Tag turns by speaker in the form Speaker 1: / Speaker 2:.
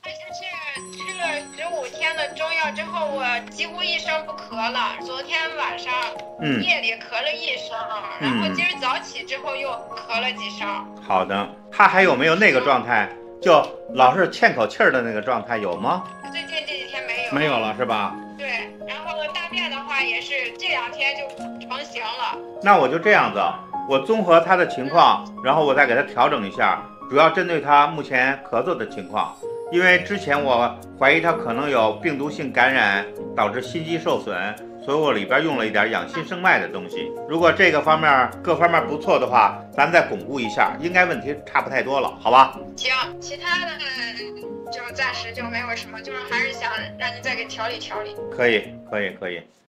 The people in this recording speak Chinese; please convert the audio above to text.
Speaker 1: 他就是吃了15天的中药之后，我几乎一声不咳了。昨天晚上夜里咳了1声，然后今儿早起之后又咳了几声。
Speaker 2: 好的，他还有没有那个状态，就老是欠口气儿的那个状态有吗？
Speaker 1: 最近这几天没有。
Speaker 2: 没有了是吧？
Speaker 1: 对，然后大便的话也是这2天就成型了。
Speaker 2: 那我就这样子，我综合他的情况，然后我再给他调整一下，主要针对他目前咳嗽的情况。因为之前我怀疑他可能有病毒性感染，导致心肌受损，所以我里边用了一点养心生脉的东西。如果这个方面各方面不错的话，咱再巩固一下，应该问题差不太多了，好吧？
Speaker 1: 行，其他的就暂时就没有什么，就是还是想让您再给调理调理。
Speaker 2: 可以，可以，可以。